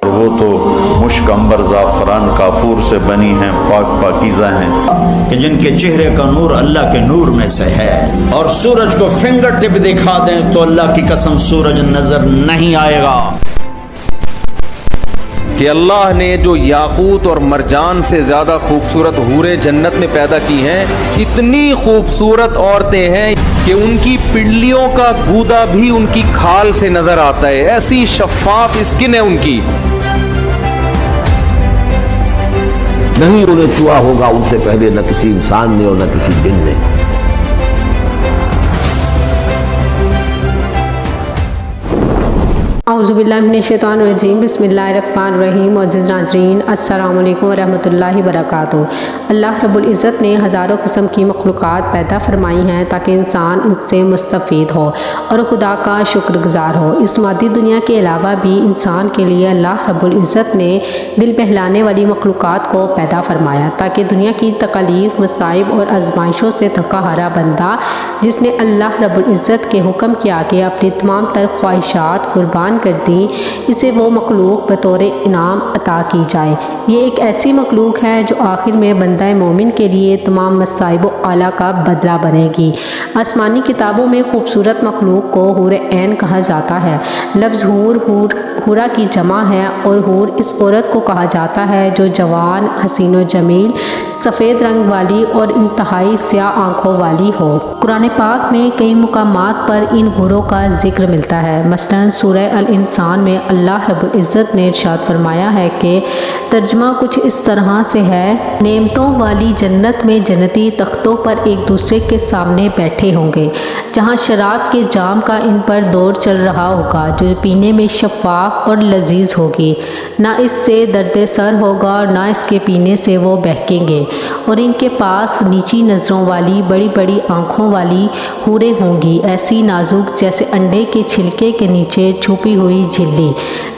اور وہ تو مشک عنبر زعفران کافور سے بنی ہیں، پاک پاکیزہ ہیں، کہ جن کے چہرے کا نور اللہ کے نور میں سے ہے، اور سورج کو فنگر ٹپ دکھا دیں تو اللہ کی قسم سورج نظر نہیں آئے گا۔ کہ اللہ نے جو یاقوت اور مرجان سے زیادہ خوبصورت حوریں جنت میں پیدا کی ہیں، اتنی خوبصورت عورتیں ہیں کہ ان کی پنڈلیوں کا گودا بھی ان کی کھال سے نظر آتا ہے، ایسی شفاف اسکن ہے ان کی۔ نہیں انہیں چھوا ہوگا ان سے پہلے نہ کسی انسان نے اور نہ کسی جن نے۔ اعوذ باللہ من الشیطان الرجیم، بسم اللہ الرحمن الرحیم۔ معزز ناظرین، السلام علیکم ورحمۃ اللہ وبرکاتہ۔ اللہ رب العزت نے ہزاروں قسم کی مخلوقات پیدا فرمائی ہیں تاکہ انسان ان سے مستفید ہو اور خدا کا شکر گزار ہو۔ اس مادی دنیا کے علاوہ بھی انسان کے لیے اللہ رب العزت نے دل بہلانے والی مخلوقات کو پیدا فرمایا تاکہ دنیا کی تکالیف، مصائب اور آزمائشوں سے تھکا ہارا بندہ جس نے اللہ رب العزت کے حکم کے آگے اپنی تمام تر خواہشات قربان کر دی، اسے وہ مخلوق بطور انعام عطا کی جائے۔ یہ ایک ایسی مخلوق ہے جو آخر میں بندہ مومن کے لیے تمام مصائب و آلہ کا بدلہ بنے گی۔ آسمانی کتابوں میں خوبصورت مخلوق کو حور عین کہا جاتا ہے۔ لفظ حورا کی جمع ہے اور حور اس عورت کو کہا جاتا ہے جو جوان، حسین و جمیل، سفید رنگ والی اور انتہائی سیاہ آنکھوں والی ہو۔ قرآن پاک میں کئی مقامات پر ان حوروں کا ذکر ملتا ہے۔ مثلاً سورہ الانسان میں اللہ رب العزت نے ارشاد فرمایا ہے کہ ترجمہ کچھ اس طرح سے ہے، نعمتوں والی جنت میں جنتی تختوں پر ایک دوسرے کے سامنے بیٹھے ہوں گے، جہاں شراب کے جام کا ان پر دور چل رہا ہوگا جو پینے میں شفاف اور لذیذ ہوگی، نہ اس سے درد سر ہوگا اور نہ اس کے پینے سے وہ بہکیں گے، اور ان کے پاس نیچی نظروں والی بڑی بڑی آنکھوں والی حوریں ہوں گی، ایسی نازک جیسے انڈے کے چھلکے کے نیچے چھپی ہوئی جھلی۔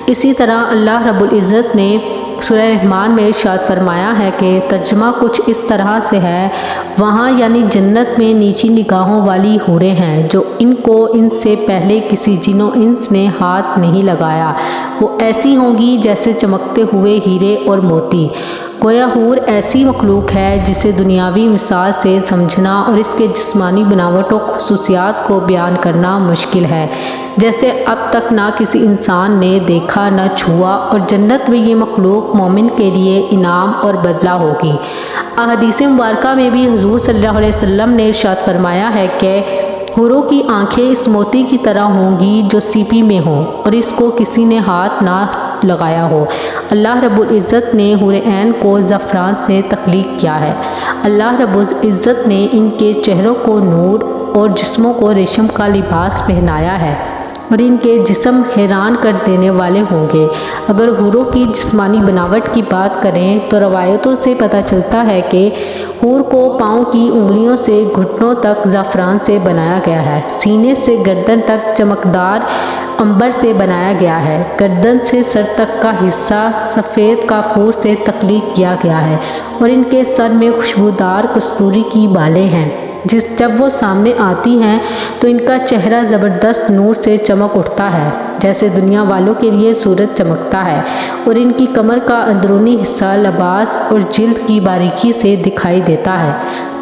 اسی طرح اللہ رب العزت نے سورہ رحمان میں ارشاد فرمایا ہے کہ ترجمہ کچھ اس طرح سے ہے، وہاں یعنی جنت میں نیچی نگاہوں والی حوریں ہیں جو ان کو ان سے پہلے کسی جن و انس نے ہاتھ نہیں لگایا، وہ ایسی ہوں گی جیسے چمکتے ہوئے ہیرے اور موتی۔ گویا حور ایسی مخلوق ہے جسے دنیاوی مثال سے سمجھنا اور اس کے جسمانی بناوٹ و خصوصیات کو بیان کرنا مشکل ہے، جیسے اب تک نہ کسی انسان نے دیکھا نہ چھوا، اور جنت میں یہ مخلوق مومن کے لیے انعام اور بدلہ ہوگی۔ احادیث مبارکہ میں بھی حضور صلی اللہ علیہ وسلم نے ارشاد فرمایا ہے کہ حوروں کی آنکھیں اس موتی کی طرح ہوں گی جو سیپی میں ہوں اور اس کو کسی نے ہاتھ نہ لگایا ہو۔ اللہ رب العزت نے حور عین کو زعفران سے تخلیق کیا ہے۔ اللہ رب العزت نے ان کے چہروں کو نور اور جسموں کو ریشم کا لباس پہنایا ہے، اور ان کے جسم حیران کر دینے والے ہوں گے۔ اگر حوروں کی جسمانی بناوٹ کی بات کریں تو روایتوں سے پتہ چلتا ہے کہ حور کو پاؤں کی انگلیوں سے گھٹنوں تک زعفران سے بنایا گیا ہے، سینے سے گردن تک چمکدار عنبر سے بنایا گیا ہے، گردن سے سر تک کا حصہ سفید کافور سے تخلیق کیا گیا ہے، اور ان کے سر میں خوشبودار کستوری کی بالیں ہیں۔ جب وہ سامنے آتی ہیں تو ان کا چہرہ زبردست نور سے چمک اٹھتا ہے جیسے دنیا والوں کے لیے سورج چمکتا ہے، اور ان کی کمر کا اندرونی حصہ لباس اور جلد کی باریکی سے دکھائی دیتا ہے۔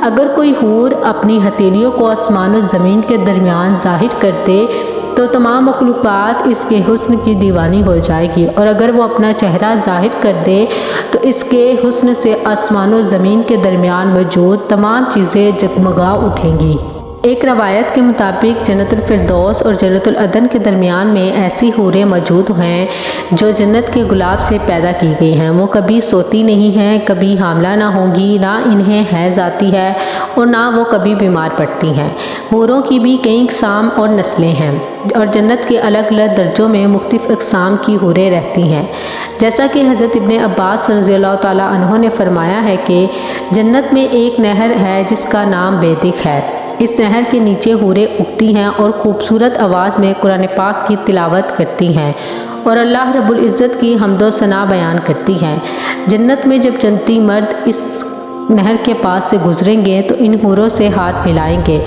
اگر کوئی حور اپنی ہتھیلیوں کو آسمان و زمین کے درمیان ظاہر کر دے تو تمام مخلوقات اس کے حسن کی دیوانی ہو جائے گی، اور اگر وہ اپنا چہرہ ظاہر کر دے تو اس کے حسن سے آسمان و زمین کے درمیان موجود تمام چیزیں جگمگا اٹھیں گی۔ ایک روایت کے مطابق جنت الفردوس اور جنت العدن کے درمیان میں ایسی حوریں موجود ہیں جو جنت کے گلاب سے پیدا کی گئی ہیں۔ وہ کبھی سوتی نہیں ہیں، کبھی حاملہ نہ ہوں گی، نہ انہیں حیض آتی ہے اور نہ وہ کبھی بیمار پڑتی ہیں۔ حوروں کی بھی کئی اقسام اور نسلیں ہیں، اور جنت کے الگ الگ درجوں میں مختلف اقسام کی حوریں رہتی ہیں۔ جیسا کہ حضرت ابن عباس رضی اللہ تعالیٰ عنہ نے فرمایا ہے کہ جنت میں ایک نہر ہے جس کا نام بیدق ہے۔ اس نہر کے نیچے حوریں اگتی ہیں اور خوبصورت آواز میں قرآن پاک کی تلاوت کرتی ہیں اور اللہ رب العزت کی حمد و ثنا بیان کرتی ہیں۔ جنت میں جب جنتی مرد اس نہر کے پاس سے گزریں گے تو ان حوروں سے ہاتھ ملائیں گے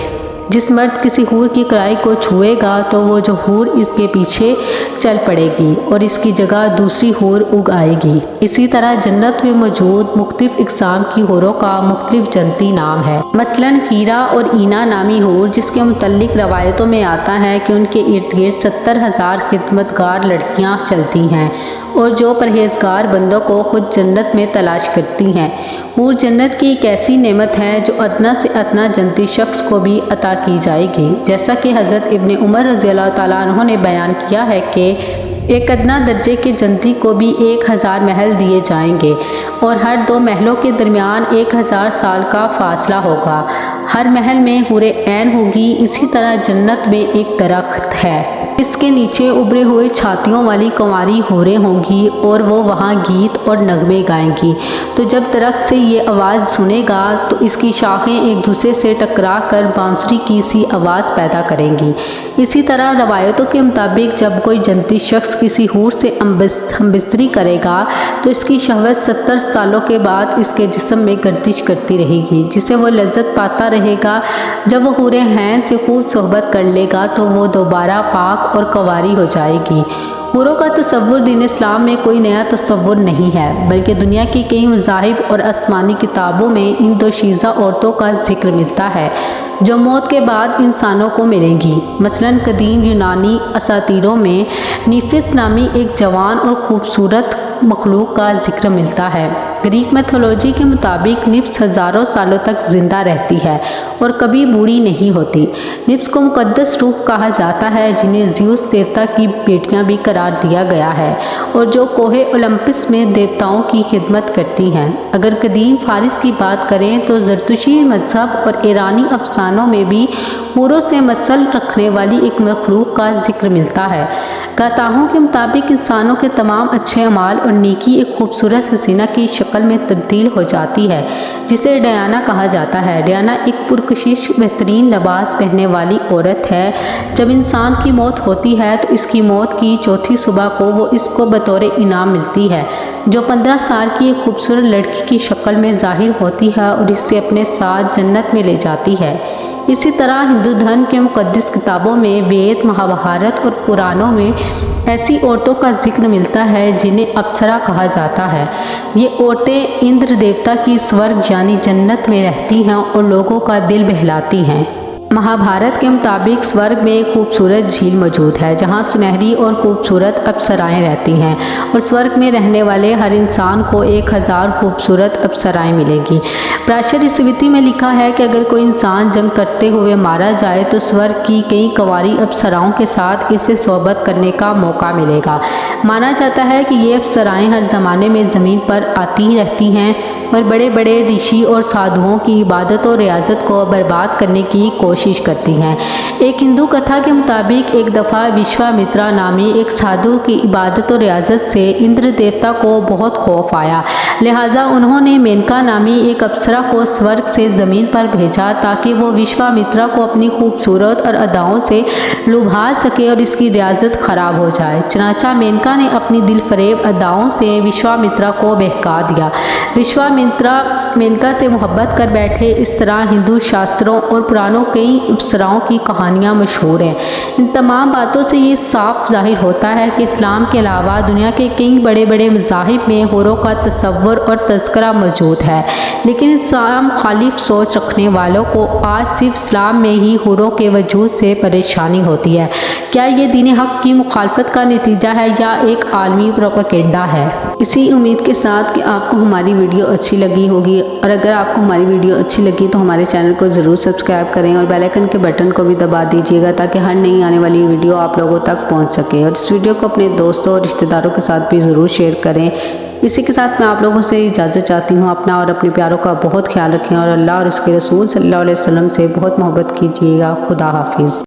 जिस मर्द किसी हूर की कलाई को छुएगा तो वो जो हूर इसके पीछे चल पड़ेगी और इसकी जगह दूसरी हूर उग आएगी। इसी तरह जन्नत में मौजूद मुख्तलिफ इक़साम की हूरों का मुख्तलिफ जन्नती नाम है। मसलन हीरा और ईना नामी हूर, जिसके मुतल्लिक रवायतों में आता है कि उनके इर्द गिर्द 70,000 खिदमतगार लड़कियां चलती हैं और जो परहेजगार बंदों को खुद जन्नत में तलाश करती हैं। हूर जन्नत की एक ऐसी नेमत है जो अदना से अदना जन्नती शख्स को भी अता की जाएगी। जैसा कि हज़रत इब्ने उमर रज़ियल्लाहु ताला अन्हु ने बयान किया है कि एक अदना दर्जे के जन्नती को भी 1000 महल दिए जाएंगे और हर 2 महलों के दरमियान 1000 साल का फासला होगा। हर महल में हूरे ऐन होगी। इसी तरह जन्नत में एक दरख्त है, इसके नीचे उभरे हुए छातियों वाली कंवारी हूरें होंगी और वो वहाँ गीत और नगमे गाएंगी। तो जब दरख्त से ये आवाज़ सुनेगा तो इसकी शाखें एक दूसरे से टकरा कर बांसुरी की सी आवाज़ पैदा करेंगी। इसी तरह रवायतों के मुताबिक जब कोई जन्नती शख्स किसी हूर से हमबिस्तरी करेगा तो इसकी शहवत 70 सालों के बाद इसके जिस्म में गर्दिश करती रहेगी, जिसे वो लज्जत पाता रहेगा। जब वो हूरे हैन से खूब सोहबत कर लेगा तो वो दोबारा पाक और कंवारी हो जाएगी। हूरों का तसव्वुर दीन इस्लाम में कोई नया तसव्वुर नहीं है, बल्कि दुनिया की कई मज़ाहिब और आसमानी किताबों में इन दोशीज़ा औरतों का जिक्र मिलता है जो मौत के बाद इंसानों को मिलेंगी। मसलन कदीम यूनानी असातीरों में निफिस नामी एक जवान और खूबसूरत मखलूक का जिक्र मिलता है। ग्रीक मैथोलॉजी के मुताबिक निफ्स हज़ारों सालों तक ज़िंदा रहती है और कभी बूढ़ी नहीं होती। निफ्स को मुक़द्दस रूह कहा जाता है, जिन्हें ज़्यूस देवता की बेटियां भी करार दिया गया है और जो कोहे ओलंपस में देवताओं की खिदमत करती हैं। अगर कदीम फ़ारिस की बात करें तो ज़रतुशी मज़हब और ईरानी अफसानों में भी हूरों से मसल रखने वाली एक मखलूक का जिक्र मिलता है। गाताहों के मुताबिक इंसानों के तमाम अच्छे अमाल और नेकी एक खूबसूरत हसीना की शक्ल में तब्दील हो जाती है, जिसे डयाना कहा जाता है। डयाना एक पुरकशिश बेहतरीन लिबास पहनने वाली औरत है। जब इंसान की मौत होती है तो इसकी मौत की चौथी सुबह को वो इसको बतौर इनाम मिलती है, जो 15 साल की एक खूबसूरत लड़की की शक्ल में ज़ाहिर होती है और इससे अपने साथ जन्नत में ले जाती है। इसी तरह हिंदू धर्म के मुक़द्दस किताबों में, वेद, महाभारत और पुराणों में ऐसी औरतों का जिक्र मिलता है जिन्हें अप्सरा कहा जाता है। ये औरतें इंद्र देवता की स्वर्ग यानी जन्नत में रहती हैं और लोगों का दिल बहलाती हैं। महाभारत के मुताबिक स्वर्ग में एक खूबसूरत झील मौजूद है जहाँ सुनहरी और खूबसूरत अप्सराएं रहती हैं और स्वर्ग में रहने वाले हर इंसान को 1000 खूबसूरत अप्सराएं मिलेगी। प्राशर स्मृति में लिखा है कि अगर कोई इंसान जंग करते हुए मारा जाए तो स्वर्ग की कई कंवारी अप्सराओं के साथ इसे सोहबत करने का मौका मिलेगा। माना जाता है कि ये अप्सराएं हर ज़माने में ज़मीन पर आती रहती हैं और बड़े बड़े ऋषि और साधुओं की इबादत और रियाजत को बर्बाद करने की कोशिश करती हैं। एक हिंदू कथा के मुताबिक एक दफ़ा विश्वामित्रा नामी एक साधु की इबादत और रियाजत से इंद्र देवता को बहुत खौफ आया, लिहाजा उन्होंने मेनका नामी एक अप्सरा को स्वर्ग से ज़मीन पर भेजा ताकि वो विश्वामित्रा को अपनी खूबसूरत और अदाओं से लुभा सके और इसकी रियाजत ख़राब हो जाए। चनाचा मेनका ने अपनी दिल फरेब अदाओं से विश्वामित्रा को बहका दिया। विश्वामित्रा मेनका से मोहब्बत कर बैठे। इस तरह हिंदू शास्त्रों और पुराणों कई अप्सराओं की कहानियाँ मशहूर हैं। इन तमाम बातों से ये साफ जाहिर होता है कि इस्लाम के अलावा दुनिया के कई बड़े बड़े मज़ाहिब में हूरों का तसव्वुर और तज़किरा मौजूद है, लेकिन इस्लाम मुखालिफ सोच रखने वालों को आज सिर्फ इस्लाम में ही हूरों के वजूद से परेशानी होती है। क्या ये दीन हक़ की मुखालफत का नतीजा है या एक आलमी प्रोपेगेंडा है? इसी उम्मीद के साथ कि आपको हमारी वीडियो अच्छी लगी होगी, और अगर आपको हमारी वीडियो अच्छी लगी तो हमारे चैनल को ज़रूर सब्सक्राइब करें और बेल आइकन के बटन को भी दबा दीजिएगा ताकि हर नई आने वाली वीडियो आप लोगों तक पहुंच सके। और इस वीडियो को अपने दोस्तों और रिश्तेदारों के साथ भी ज़रूर शेयर करें। इसी के साथ मैं आप लोगों से इजाज़त चाहती हूँ। अपना और अपने प्यारों का बहुत ख्याल रखें और अल्लाह और उसके रसूल सल्लल्लाहु अलैहि वसल्लम से बहुत मोहब्बत कीजिएगा। खुदा हाफिज़।